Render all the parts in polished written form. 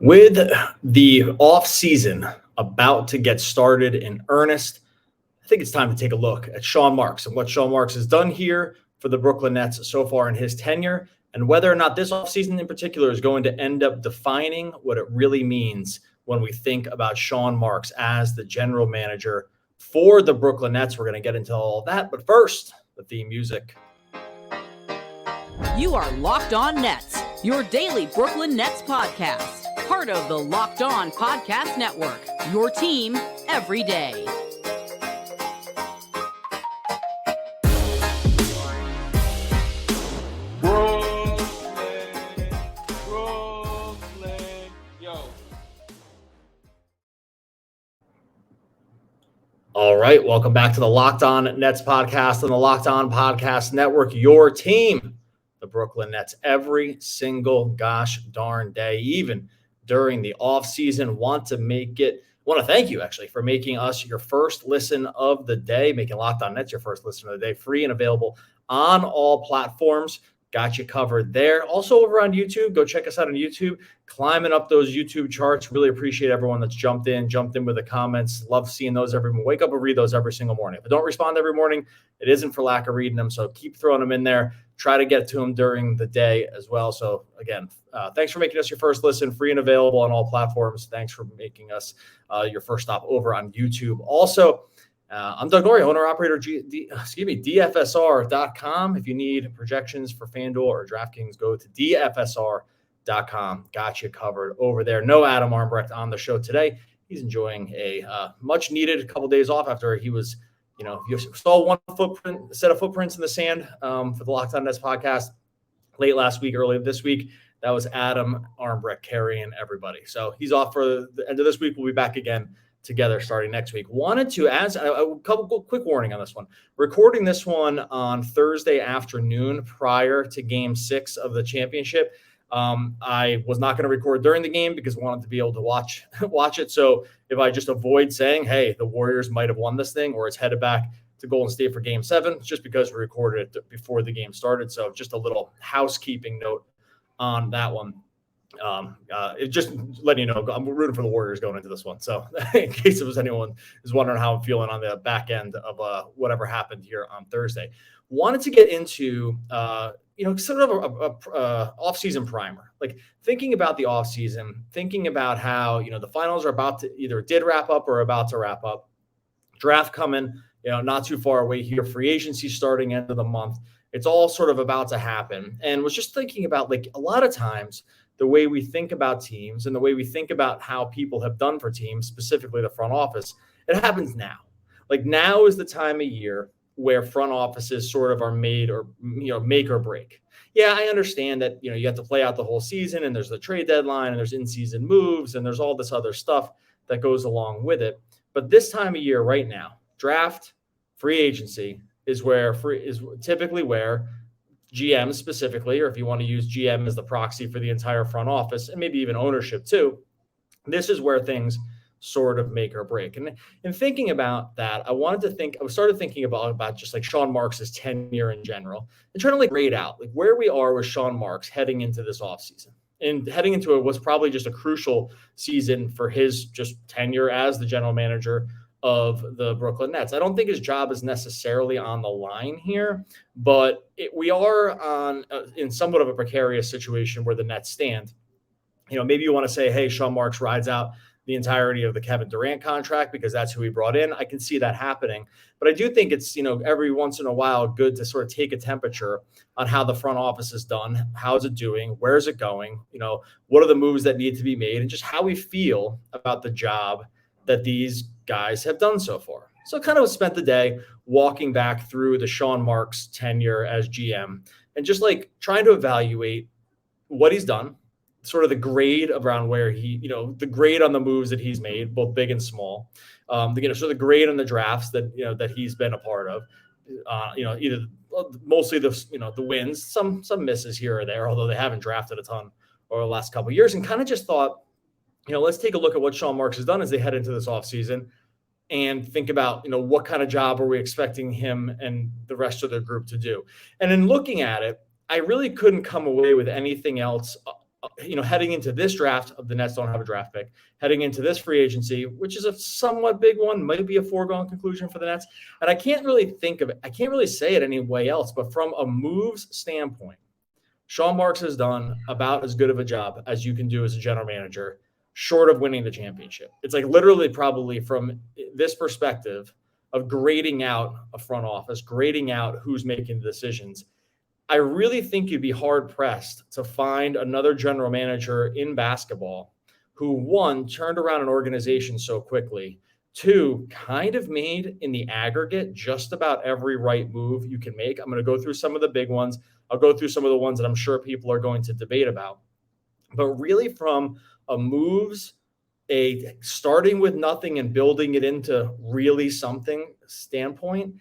With the off-season about to get started in earnest, I think it's time to take a look at Sean Marks and what Sean Marks has done here for the Brooklyn Nets so far in his tenure, and whether or not this offseason in particular is going to end up defining what it really means when we think about Sean Marks as the general manager for the Brooklyn Nets. We're going to get into all of that, but first, the theme music. You are Locked On Nets, your daily Brooklyn Nets podcast. Part of the Locked On Podcast Network, your team every day. Brooklyn, yo. All right, welcome back to the Locked On Nets podcast on the Locked On Podcast Network, your team, the Brooklyn Nets, every single gosh darn day, even during the offseason. Want to thank you actually for making us your first listen of the day, making Locked On Nets your first listen of the day, free and available on all platforms. Got you covered there. Also over on YouTube, go check us out on YouTube, climbing up those YouTube charts. Really appreciate everyone that's jumped in with the comments. Love seeing those every morning. Wake up and read those every single morning. If I don't respond every morning, it isn't for lack of reading them. So keep throwing them in there. Try to get to them during the day as well. So again, thanks for making us your first listen, free and available on all platforms. Thanks for making us your first stop over on YouTube. Also, I'm Doug Norrie, owner-operator DFSR.com. If you need projections for FanDuel or DraftKings, go to DFSR.com. Got you covered over there. No Adam Armbrecht on the show today. He's enjoying a much-needed couple days off after he was, you saw one set of footprints in the sand for the Locked On Nets podcast late last week, early this week. That was Adam Armbrecht carrying everybody. So he's off for the end of this week. We'll be back again together starting next week. Wanted to ask a couple quick warning on this one. Recording this one on Thursday afternoon prior to Game 6 of the championship. I was not going to record during the game because I wanted to be able to watch it. So if I just avoid saying, hey, the Warriors might have won this thing, or it's headed back to Golden State for Game 7, it's just because we recorded it before the game started. So just a little housekeeping note on that one. It just letting you know, I'm rooting for the Warriors going into this one. So in case it was anyone is wondering how I'm feeling on the back end of whatever happened here on Thursday, wanted to get into, sort of a off-season primer, like thinking about the off-season, thinking about how, the finals are about to either did wrap up or about to wrap up, draft coming, not too far away here, free agency starting end of the month. It's all sort of about to happen. And was just thinking about, like, a lot of times the way we think about teams and the way we think about how people have done for teams, specifically the front office, it happens now. Like, now is the time of year where front offices sort of are made or, make or break. Yeah, I understand that, you have to play out the whole season and there's the trade deadline and there's in-season moves and there's all this other stuff that goes along with it. But this time of year right now, draft, free agency is typically where GM specifically, or if you want to use GM as the proxy for the entire front office and maybe even ownership too, this is where things sort of make or break. And in thinking about that, I started thinking about just like Sean Marks' tenure in general and trying to like rate out like where we are with Sean Marks heading into this offseason. And heading into it was probably just a crucial season for his just tenure as the general manager of the Brooklyn Nets. I don't think his job is necessarily on the line here, but we are in somewhat of a precarious situation where the Nets stand. Maybe you want to say, hey, Sean Marks rides out the entirety of the Kevin Durant contract because that's who he brought in. I can see that happening. But I do think it's, every once in a while good to sort of take a temperature on how the front office is done. How's it doing? Where's it going? What are the moves that need to be made? And just how we feel about the job that these guys have done so far. So kind of spent the day walking back through the Sean Marks tenure as GM and just like trying to evaluate what he's done, sort of the grade around where the grade on the moves that he's made, both big and small, sort of the grade on the drafts that he's been a part of, either mostly the wins, some misses here or there, although they haven't drafted a ton over the last couple of years, and kind of just thought, let's take a look at what Sean Marks has done as they head into this offseason and think about, what kind of job are we expecting him and the rest of the group to do. And in looking at it, I really couldn't come away with anything else heading into this draft of the Nets don't have a draft pick, heading into this free agency, which is a somewhat big one, might be a foregone conclusion for the Nets. And I can't really think of it. I can't really say it any way else, but from a moves standpoint, Sean Marks has done about as good of a job as you can do as a general manager, short of winning the championship. It's like literally probably from this perspective of grading out a front office, grading out who's making the decisions. I really think you'd be hard-pressed to find another general manager in basketball who, one, turned around an organization so quickly, two, kind of made in the aggregate just about every right move you can make. I'm going to go through some of the big ones. I'll go through some of the ones that I'm sure people are going to debate about. But really from a moves, a starting with nothing and building it into really something standpoint,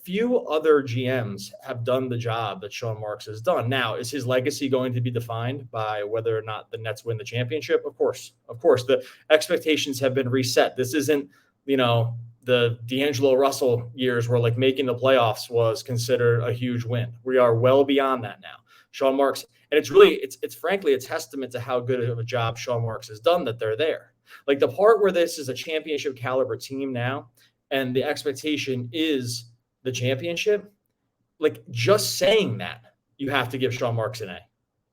few other GMs have done the job that Sean Marks has done. Now, is his legacy going to be defined by whether or not the Nets win the championship? Of course. The expectations have been reset. This isn't, the D'Angelo Russell years where like making the playoffs was considered a huge win. We are well beyond that now. Sean Marks, and it's frankly a testament to how good of a job Sean Marks has done that they're there. Like the part where this is a championship caliber team now, and the expectation is the championship, like just saying that, you have to give Sean Marks an A,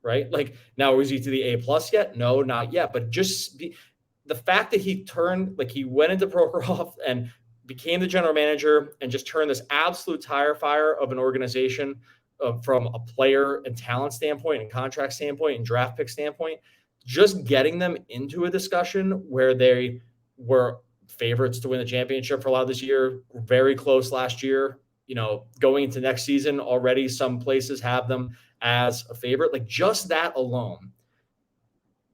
right? Like now, is he to the A+ yet? No, not yet. But just the fact that he went into Prokhorov and became the general manager and just turned this absolute tire fire of an organization from a player and talent standpoint and contract standpoint and draft pick standpoint, just getting them into a discussion where they were favorites to win the championship for a lot of this year, very close last year, going into next season already, some places have them as a favorite. Like just that alone,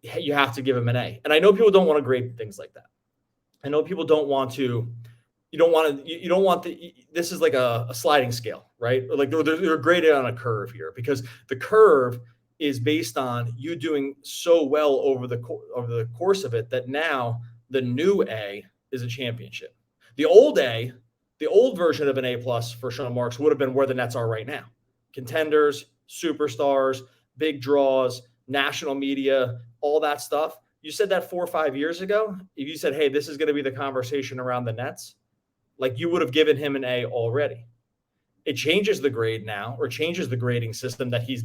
you have to give them an A. And I know people don't want to grade things like that. I know people don't want to, this is like a sliding scale, right? Like they're graded on a curve here because the curve is based on you doing so well over the course of it that now the new A is a championship. The old version of an A+ for Sean Marks would have been where the Nets are right now. Contenders, superstars, big draws, national media, all that stuff. You said that 4 or 5 years ago. If you said, hey, this is going to be the conversation around the Nets, like you would have given him an A already. It changes the grade now, or changes the grading system that he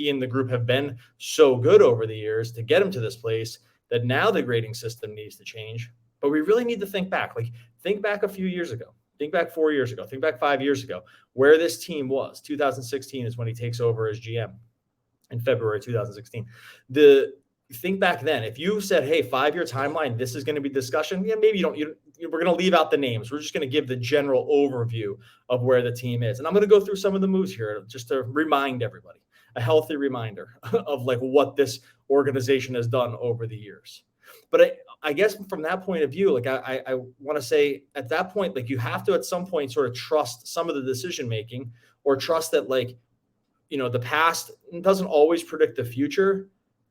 and the group have been so good over the years to get him to this place that now the grading system needs to change. But we really need to think back. Like think back a few years ago. Think back 4 years ago. Think back 5 years ago, where this team was. 2016 is when he takes over as GM in February 2016. Think back then. If you said, hey, 5-year timeline, this is going to be discussion. Yeah, maybe we're going to leave out the names. We're just going to give the general overview of where the team is. And I'm going to go through some of the moves here just to remind everybody, a healthy reminder of like what this organization has done over the years. But I guess from that point of view, like I want to say at that point, like you have to at some point sort of trust some of the decision making, or trust that the past doesn't always predict the future,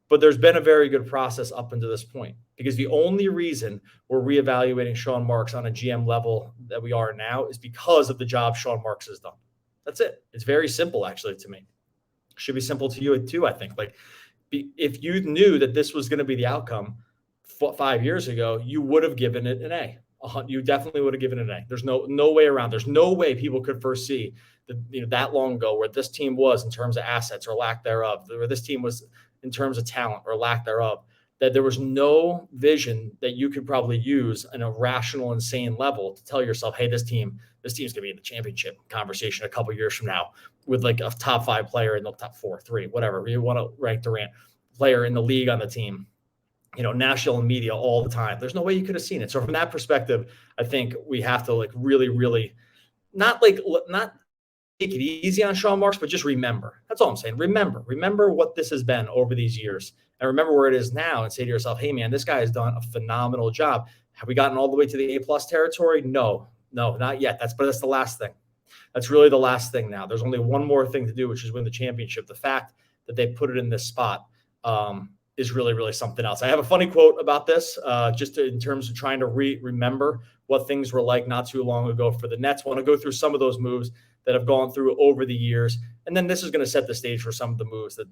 but there's been a very good process up until this point. Because the only reason we're reevaluating Sean Marks on a GM level that we are now is because of the job Sean Marks has done. That's it. It's very simple, actually, to me. Should be simple to you too, I think. Like if you knew that this was going to be the outcome 5 years ago, you would have given it an A. You definitely would have given it an A. There's no way around. There's no way people could foresee that long ago where this team was in terms of assets or lack thereof, where this team was in terms of talent or lack thereof, that there was no vision that you could probably use in a rational, insane level to tell yourself, hey, this team's going to be in the championship conversation a couple years from now with like a top 5 player in the top 4, 3, whatever. You want to rank Durant player in the league on the team, national media all the time. There's no way you could have seen it. So from that perspective, I think we have to like really, really not take it easy on Sean Marks, but just remember. That's all I'm saying. Remember what this has been over these years, and remember where it is now, and say to yourself, hey man, this guy has done a phenomenal job. Have we gotten all the way to the A+ territory? No, not yet. But that's the last thing. That's really the last thing now. There's only one more thing to do, which is win the championship. The fact that they put it in this spot is really, really something else. I have a funny quote about this, just in terms of trying to remember what things were like not too long ago for the Nets. Want to go through some of those moves that have gone through over the years. And then this is going to set the stage for some of the moves that,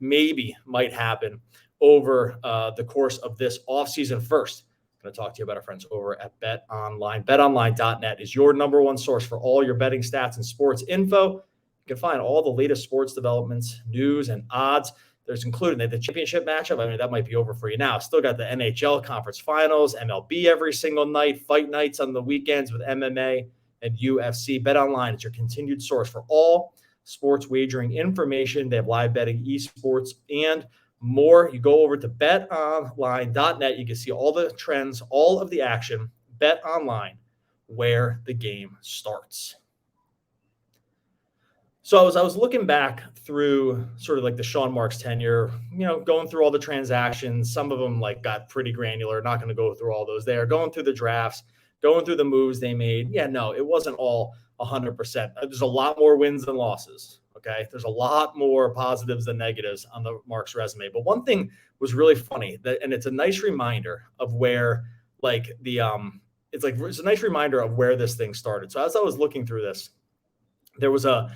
maybe might happen over the course of this offseason. First, I'm going to talk to you about our friends over at Bet Online. BetOnline.net is your number one source for all your betting stats and sports info. You can find all the latest sports developments, news, and odds. There's including the championship matchup. I mean, that might be over for you now. Still got the NHL conference finals, MLB every single night, fight nights on the weekends with MMA and UFC. BetOnline is your continued source for all sports wagering information. They have live betting, esports, and more. You go over to betonline.net. You can see all the trends, all of the action. Bet Online, where the game starts. So as I was looking back through sort of like the Sean Marks tenure, going through all the transactions, some of them like got pretty granular. Not going to go through all those there. Going through the drafts, going through the moves they made. Yeah, no, it wasn't all 100%. There's a lot more wins than losses. Okay. There's a lot more positives than negatives on the Marks resume. But one thing was really funny and it's a nice reminder of where it's a nice reminder of where this thing started. So as I was looking through this, there was an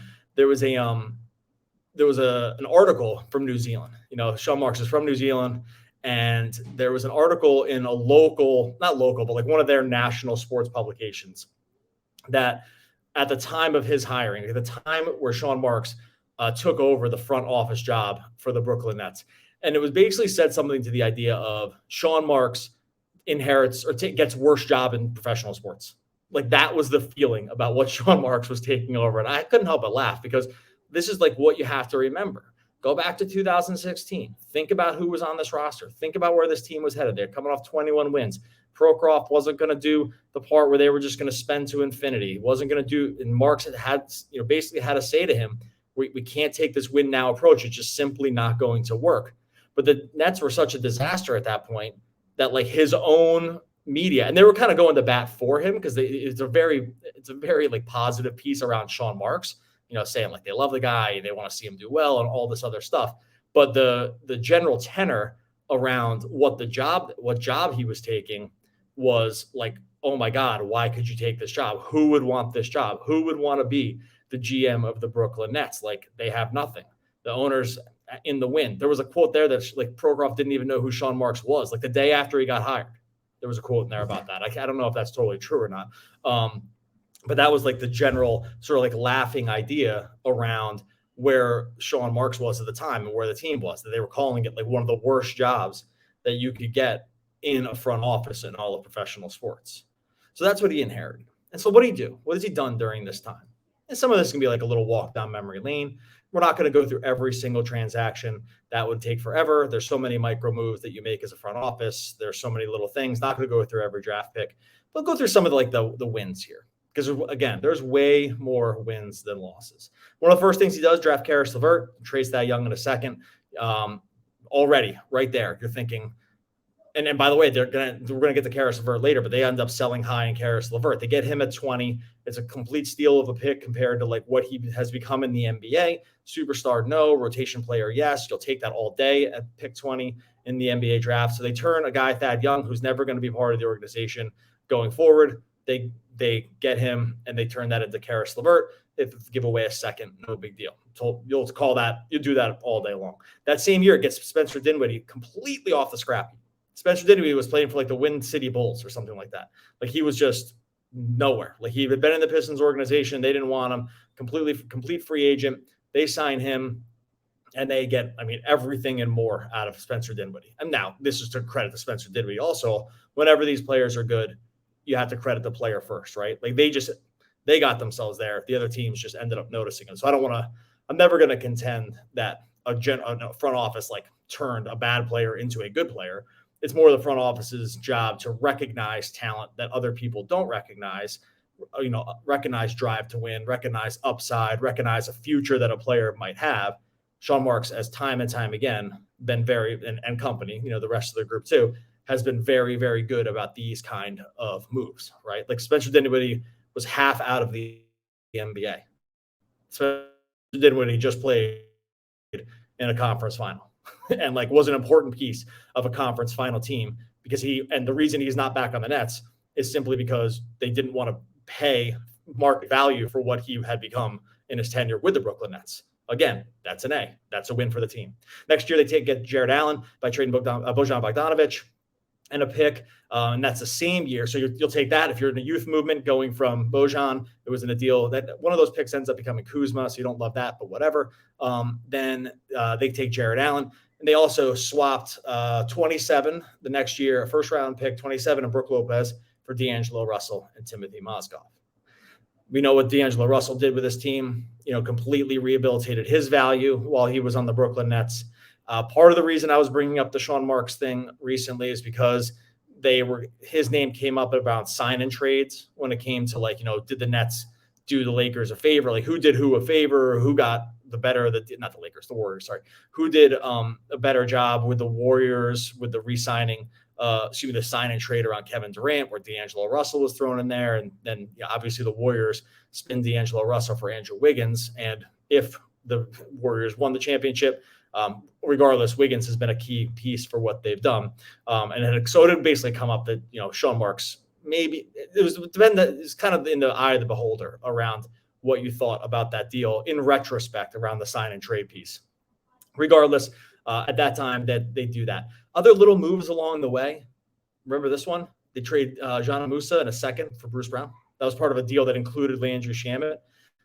article from New Zealand. Sean Marks is from New Zealand, and there was an article in a not local, but like one of their national sports publications that at the time of his hiring, at the time where Sean Marks took over the front office job for the Brooklyn Nets. And it was basically said something to the idea of Sean Marks inherits or gets worse job in professional sports. Like that was the feeling about what Sean Marks was taking over. And I couldn't help but laugh because this is like what you have to remember. Go back to 2016. Think about who was on this roster. Think about where this team was headed. They're coming off 21 wins. Prokop wasn't going to do the part where they were just going to spend to infinity. Wasn't going to do, and Marks had basically had to say to him, we can't take this win now approach. It's just simply not going to work. But the Nets were such a disaster at that point that like his own media, and they were kind of going to bat for him because it's a very like positive piece around Sean Marks, saying like they love the guy and they want to see him do well and all this other stuff. But the general tenor around what job he was taking was like, oh my God, why could you take this job? Who would want this job? Who would want to be the GM of the Brooklyn Nets? Like they have nothing. The owners in the wind. There was a quote there that like Prokop didn't even know who Sean Marks was. Like the day after he got hired, there was a quote in there about that. I don't know if that's totally true or not. But that was like the general sort of like laughing idea around where Sean Marks was at the time and where the team was, that they were calling it like one of the worst jobs that you could get in a front office in all of professional sports. So that's what he inherited. And so what did he do? What has he done during this time? And some of this can be like a little walk down memory lane. We're not going to go through every single transaction. That would take forever. There's so many micro moves that you make as a front office. There's so many little things. Not going to go through every draft pick, but go through some of the wins here. Because again, there's way more wins than losses. One of the first things he does, draft Caris LeVert, trace that young in a second. Already right there, you're thinking, and by the way, we're gonna get to Caris LeVert later, but they end up selling high in Caris LeVert. They get him at 20. It's a complete steal of a pick compared to like what he has become in the NBA. Superstar, no. Rotation player, yes. You'll take that all day at pick 20 in the NBA draft. So they turn a guy, Thad Young, who's never going to be part of the organization going forward. They get him and they turn that into Caris LeVert. If give away a second, no big deal. So you'll do that all day long. That same year, it gets Spencer Dinwiddie completely off the scrap heap. Spencer Dinwiddie was playing for like the Wind City Bulls or something like that. Like he was just nowhere. Like he had been in the Pistons organization. They didn't want him. Complete free agent. They sign him and they get, everything and more out of Spencer Dinwiddie. And now this is to credit to Spencer Dinwiddie. Also, whenever these players are good, you have to credit the player first, right? Like they got themselves there. The other teams just ended up noticing it. So I'm never going to contend that a front office like turned a bad player into a good player. It's more the front office's job to recognize talent that other people don't recognize, recognize drive to win, recognize upside, recognize a future that a player might have. Sean Marks, as time and time again, been and company, the rest of the group too, has been very, very good about these kind of moves, right? Like Spencer Dinwiddie was half out of the NBA. Spencer Dinwiddie just played in a conference final and like was an important piece of a conference final team because the reason he's not back on the Nets is simply because they didn't want to pay market value for what he had become in his tenure with the Brooklyn Nets. Again, that's an A. That's a win for the team. Next year, they get Jared Allen by trading Bojan Bogdanovic and a pick, and that's the same year. So you'll take that if you're in a youth movement going from Bojan. It was in a deal that one of those picks ends up becoming Kuzma, so you don't love that, but whatever. Then they take Jared Allen, and they also swapped 27 the next year, a first-round pick, 27, and Brook Lopez for D'Angelo Russell and Timothy Mozgov. We know what D'Angelo Russell did with his team, completely rehabilitated his value while he was on the Brooklyn Nets. Part of the reason I was bringing up the Sean Marks thing recently is because his name came up about sign and trades when it came to did the Nets do the Lakers a favor? Like who did who a favor? Who got the better of the Warriors, sorry. Who did a better job with the Warriors with the re-signing, the sign and trade around Kevin Durant, where D'Angelo Russell was thrown in there. And then obviously the Warriors spin D'Angelo Russell for Andrew Wiggins. And if the Warriors won the championship, regardless, Wiggins has been a key piece for what they've done. So it had basically come up that, Sean Marks, maybe it's kind of in the eye of the beholder around what you thought about that deal in retrospect around the sign and trade piece. Regardless, at that time that they do that. Other little moves along the way. Remember this one? They trade John Musa in a second for Bruce Brown. That was part of a deal that included Landry Shamet.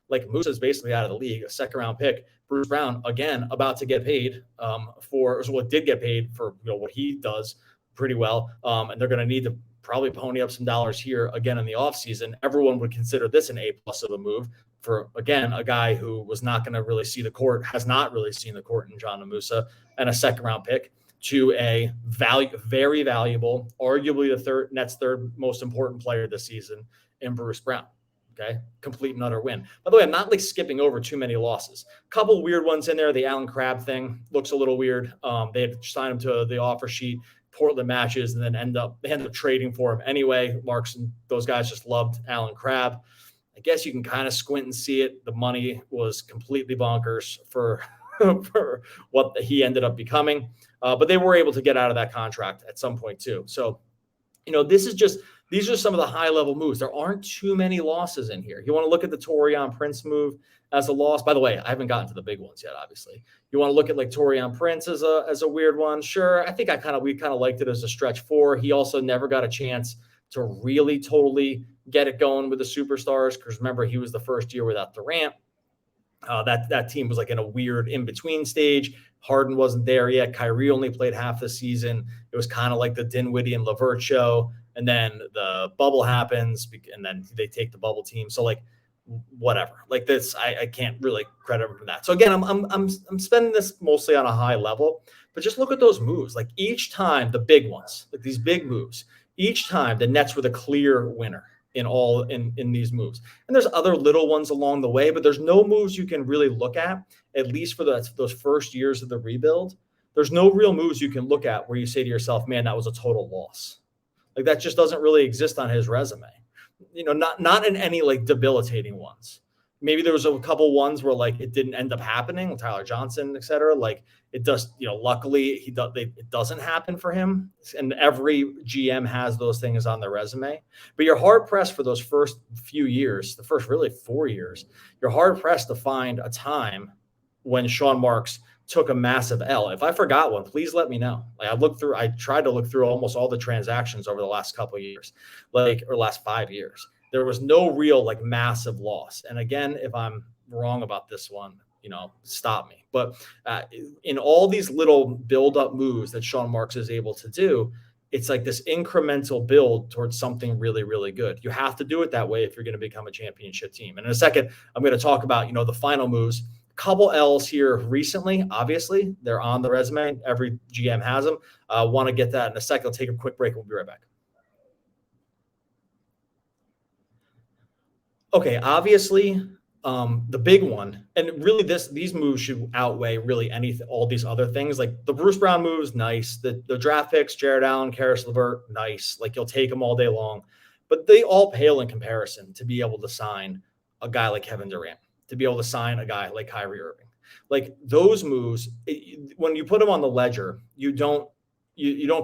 Like Musa's basically out of the league, a second-round pick. Bruce Brown, again, about to get paid did get paid for what he does pretty well. And they're going to need to probably pony up some dollars here again in the offseason. Everyone would consider this an A+ of a move for, again, a guy who was not going to really see the court, has not really seen the court in John Musa, and a second-round pick to a very valuable, arguably the Nets' third most important player this season in Bruce Brown. Okay, complete and utter win. By the way, I'm not skipping over too many losses. Couple weird ones in there. The Allen Crabbe thing looks a little weird. They had to sign him to the offer sheet. Portland matches, and then they end up trading for him anyway. Marks and those guys just loved Allen Crabbe. I guess you can kind of squint and see it. The money was completely bonkers for for what he ended up becoming, but they were able to get out of that contract at some point too. So, these are some of the high-level moves. There aren't too many losses in here. You want to look at the Taurean Prince move as a loss. By the way, I haven't gotten to the big ones yet, obviously. You want to look at Taurean Prince as a weird one. Sure, I think we kind of liked it as a stretch four. He also never got a chance to really totally get it going with the superstars because remember, he was the first year without Durant. That team was in a weird in-between stage. Harden wasn't there yet. Kyrie only played half the season. It was kind of like the Dinwiddie and LeVert show. And then the bubble happens, and then they take the bubble team. So whatever, this, I can't really credit him for that. So again, I'm spending this mostly on a high level, but just look at those moves. Each time the big ones, these big moves, each time the Nets were the clear winner in these moves. And there's other little ones along the way, but there's no moves you can really look at least for those first years of the rebuild. There's no real moves you can look at where you say to yourself, man, that was a total loss. That just doesn't really exist on his resume, not in any debilitating ones. Maybe there was a couple ones where it didn't end up happening, Tyler Johnson, et cetera. It does, luckily it doesn't happen for him. And every GM has those things on their resume, but you're hard pressed for those first few years, the first really 4 years, you're hard pressed to find a time when Sean Marks took a massive L. If I forgot one, please let me know. I tried to look through almost all the transactions over the last couple of years, or last 5 years. There was no real massive loss. And again, if I'm wrong about this one, stop me. But in all these little build-up moves that Sean Marks is able to do, it's this incremental build towards something really, really good. You have to do it that way if you're going to become a championship team. And in a second, I'm going to talk about, the final moves. Couple L's here recently. Obviously, they're on the resume. Every GM has them. Want to get that in a second. I'll take a quick break. We'll be right back. Okay, obviously, the big one, and really these moves should outweigh really all these other things. The Bruce Brown moves, nice. The draft picks, Jared Allen, Karis LeVert, nice. You'll take them all day long. But they all pale in comparison to be able to sign a guy like Kevin Durant, to be able to sign a guy like Kyrie Irving. Those moves, when you put them on the ledger, you don't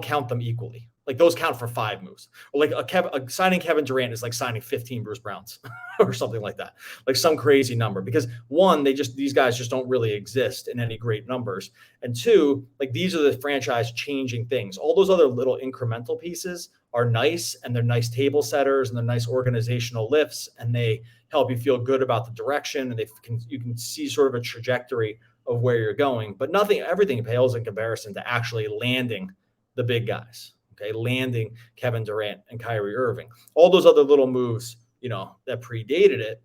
count them equally. Like those count for 5 moves. Or like signing Kevin Durant is like signing 15 Bruce Browns or something like that. Like some crazy number, because one, these guys just don't really exist in any great numbers. And two, like these are the franchise changing things. All those other little incremental pieces are nice, and they're nice table setters, and they're nice organizational lifts, and they help you feel good about the direction, and you can see sort of a trajectory of where you're going. But everything pales in comparison to actually landing the big guys. Okay, landing Kevin Durant and Kyrie Irving. All those other little moves, that predated it,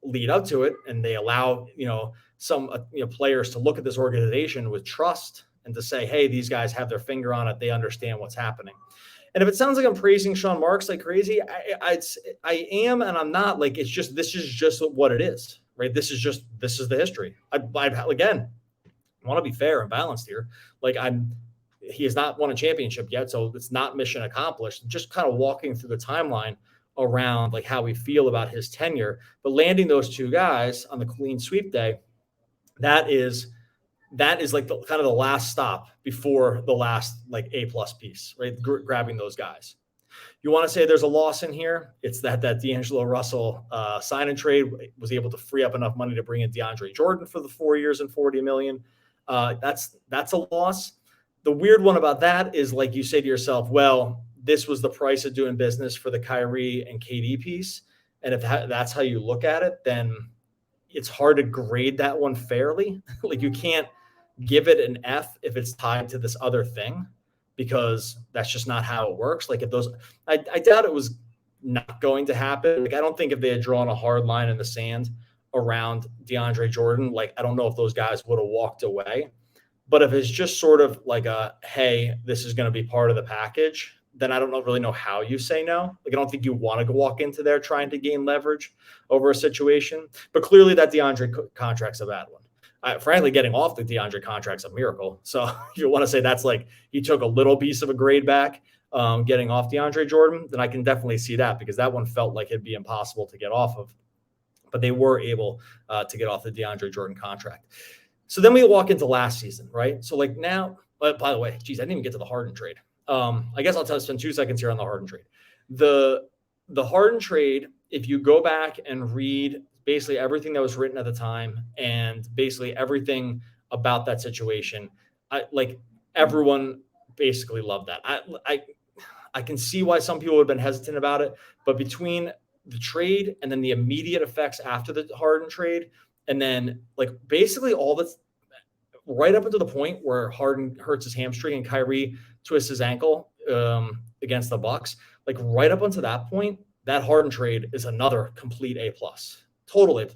lead up to it, and they allow, some players to look at this organization with trust and to say, hey, these guys have their finger on it. They understand what's happening. And if it sounds like I'm praising Sean Marks like crazy, I am, and I'm not. Like this is just what it is, right? This is the history. Again, I want to be fair and balanced here. He has not won a championship yet, so it's not mission accomplished. Just kind of walking through the timeline around like how we feel about his tenure, but landing those two guys on the clean sweep day, that is like kind of the last stop before the last like A+ piece, right? Grabbing those guys. You want to say there's a loss in here? It's that D'Angelo Russell sign and trade was able to free up enough money to bring in DeAndre Jordan for the 4 years and $40 million. That's a loss. The weird one about that is, like, you say to yourself, well, this was the price of doing business for the Kyrie and KD piece. And if that's how you look at it, then it's hard to grade that one fairly. Like, you can't give it an F if it's tied to this other thing, because that's just not how it works. Like, I doubt it was not going to happen. Like, I don't think if they had drawn a hard line in the sand around DeAndre Jordan, like, I don't know if those guys would have walked away. But if it's just sort of like hey, this is going to be part of the package, then I don't really know how you say no. Like, I don't think you want to walk into there trying to gain leverage over a situation. But clearly that DeAndre contract's a bad one. Frankly, getting off the DeAndre contract's a miracle. So if you want to say that's like he took a little piece of a grade back getting off DeAndre Jordan, then I can definitely see that, because that one felt like it'd be impossible to get off of. But they were able to get off the DeAndre Jordan contract. So then we walk into last season, right? So like now, by the way, geez, I didn't even get to the Hardened trade. I guess I'll spend 2 seconds here on the Hardened trade. The Hardened trade, if you go back and read basically everything that was written at the time and basically everything about that situation, everyone basically loved that. I can see why some people would have been hesitant about it, but between the trade and then the immediate effects after the Hardened trade, and then like basically all that's right up until the point where Harden hurts his hamstring and Kyrie twists his ankle against the Bucks, like right up until that point, that Harden trade is another complete A+, total A+.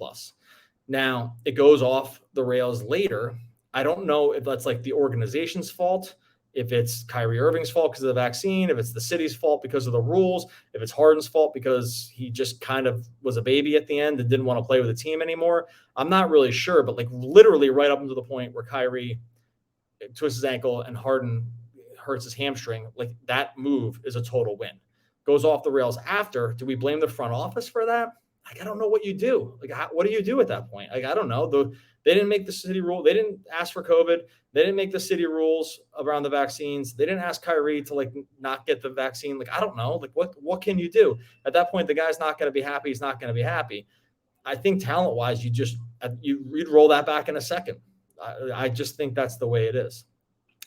Now it goes off the rails later. I don't know if that's like the organization's fault, if it's Kyrie Irving's fault because of the vaccine, if it's the city's fault because of the rules, if it's Harden's fault because he just kind of was a baby at the end and didn't want to play with the team anymore. I'm not really sure, but like literally right up until the point where Kyrie twists his ankle and Harden hurts his hamstring, like that move is a total win. Goes off the rails after. Do we blame the front office for that? Like, I don't know what you do. Like, what do you do at that point? Like, I don't know. They didn't make the city rule. They didn't ask for COVID. They didn't make the city rules around the vaccines. They didn't ask Kyrie to like not get the vaccine. Like, I don't know. Like, what can you do at that point? The guy's not going to be happy. He's not going to be happy. I think talent wise, you'd roll that back in a second. I just think that's the way it is.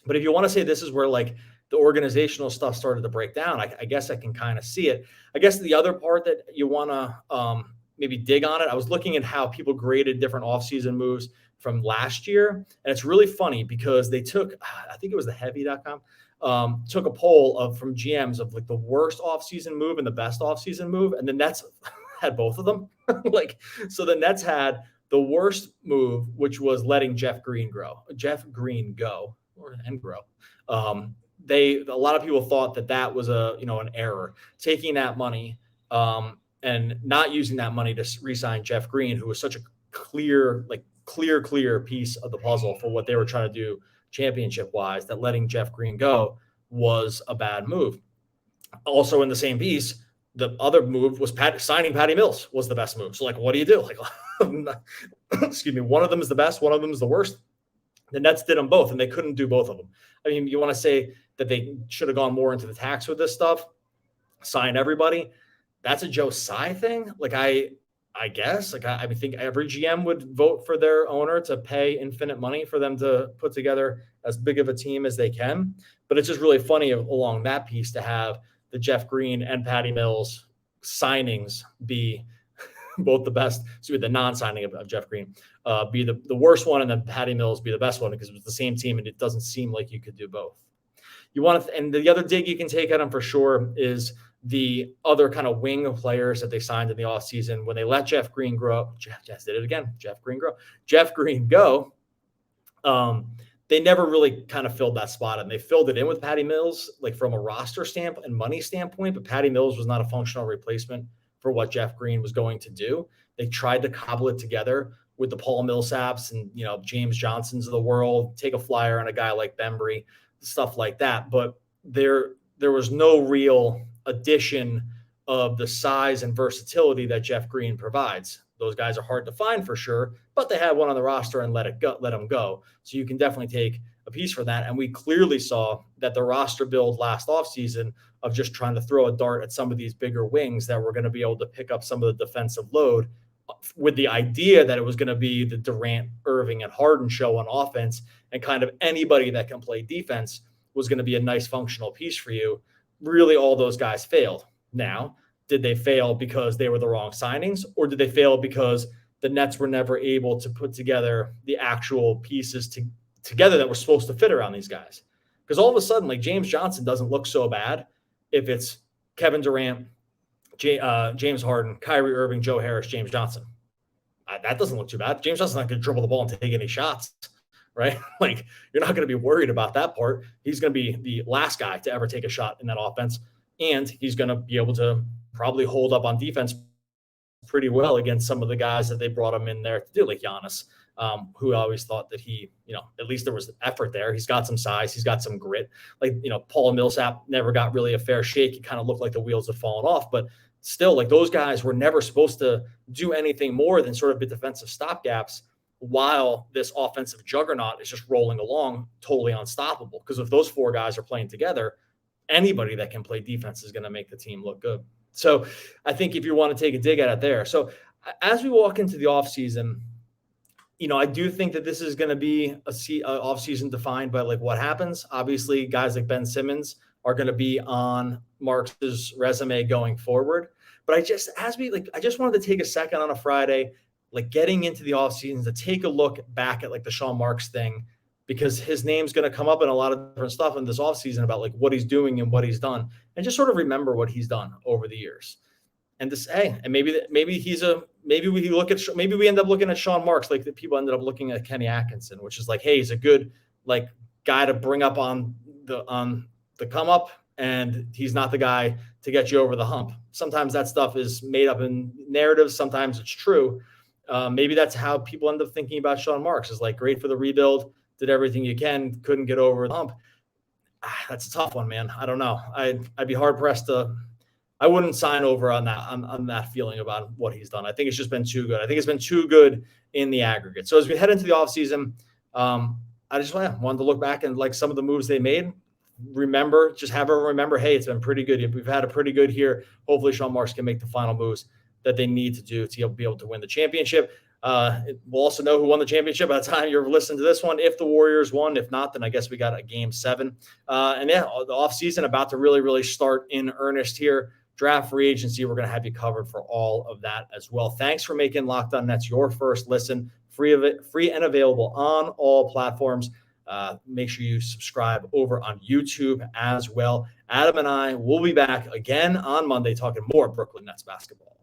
But if you want to say this is where like the organizational stuff started to break down, I guess I can kind of see it. I guess the other part that you want to maybe dig on it, I was looking at how people graded different offseason moves from last year. And it's really funny because they took, I think it was the heavy.com, took a poll from GMs of like the worst offseason move and the best offseason move. And the Nets had both of them. So the Nets had the worst move, which was letting Jeff Green go. A lot of people thought that was an error, taking that money and not using that money to re-sign Jeff Green, who was such a clear piece of the puzzle for what they were trying to do championship wise, that letting Jeff Green go was a bad move. Also in the same piece, the other move was signing Patty Mills was the best move. So like, what do you do? Like, excuse me, one of them is the best, one of them is the worst. The Nets did them both, and they couldn't do both of them. I mean, you want to say that they should have gone more into the tax with this stuff, sign everybody. That's a Joe Tsai thing. Like I guess, like I think every GM would vote for their owner to pay infinite money for them to put together as big of a team as they can. But it's just really funny along that piece to have the Jeff Green and Patty Mills signings be both the best, the non-signing of Jeff Green be the worst one, and then Patty Mills be the best one, because it was the same team, and it doesn't seem like you could do both. You want to, and the other dig you can take at him for sure is the other kind of wing of players that they signed in the offseason when they let Jeff Green grow. Jeff did it again. Jeff Green go. They never really kind of filled that spot, and they filled it in with Patty Mills, like from a roster standpoint and money standpoint. But Patty Mills was not a functional replacement for what Jeff Green was going to do. They tried to cobble it together with the Paul Millsaps and James Johnsons of the world, take a flyer on a guy like Bembry, stuff like that. But there was no real addition of the size and versatility that Jeff Green provides. Those guys are hard to find for sure, but they had one on the roster and let them go. So you can definitely take a piece for that. And we clearly saw that the roster build last offseason of just trying to throw a dart at some of these bigger wings that were going to be able to pick up some of the defensive load, with the idea that it was going to be the Durant, Irving, and Harden show on offense, and kind of anybody that can play defense was going to be a nice functional piece for you. Really, all those guys failed. Now, did they fail because they were the wrong signings, or did they fail because the Nets were never able to put together the actual pieces together that were supposed to fit around these guys? Because all of a sudden, like, James Johnson doesn't look so bad if it's Kevin Durant, James Harden, Kyrie Irving, Joe Harris, James Johnson. That doesn't look too bad. James Johnson's not going to dribble the ball and take any shots, right? Like, you're not going to be worried about that part. He's going to be the last guy to ever take a shot in that offense, and he's going to be able to probably hold up on defense pretty well against some of the guys that they brought him in there to do, like Giannis, who I always thought that he, at least there was effort there. He's got some size. He's got some grit. Like, Paul Millsap never got really a fair shake. He kind of looked like the wheels had fallen off, but still, like, those guys were never supposed to do anything more than sort of be defensive stopgaps while this offensive juggernaut is just rolling along totally unstoppable. Because if those four guys are playing together, anybody that can play defense is going to make the team look good. So I think if you want to take a dig at it there. So as we walk into the offseason, I do think that this is going to be a offseason defined by, like, what happens. Obviously, guys like Ben Simmons are going to be on Marks' resume going forward. But I just wanted to take a second on a Friday, like, getting into the offseason, to take a look back at, like, the Sean Marks thing, because his name's going to come up in a lot of different stuff in this offseason about, like, what he's doing and what he's done, and just sort of remember what he's done over the years. And this, hey, and maybe we end up looking at Sean Marks like the people ended up looking at Kenny Atkinson, which is like, hey, he's a good, like, guy to bring up on the come up, and he's not the guy to get you over the hump. Sometimes that stuff is made up in narratives. Sometimes it's true. Maybe that's how people end up thinking about Sean Marks, is like, great for the rebuild, did everything you can, couldn't get over the hump. That's a tough one, man. I don't know. I'd be hard pressed to. I wouldn't sign over on that feeling about what he's done. I think it's just been too good. I think it's been too good in the aggregate. So as we head into the offseason, I just wanted to look back and, like, some of the moves they made. Remember, hey, it's been pretty good. We've had a pretty good here. Hopefully Sean Marks can make the final moves that they need to do to be able to win the championship. We'll also know who won the championship by the time you're listening to this one, if the Warriors won. If not, then I guess we got a Game 7. And yeah, the offseason about to really, really start in earnest here. Draft, free agency, we're going to have you covered for all of that as well. Thanks for making Locked On Nets your first listen. Free and available on all platforms. Make sure you subscribe over on YouTube as well. Adam and I will be back again on Monday talking more Brooklyn Nets basketball.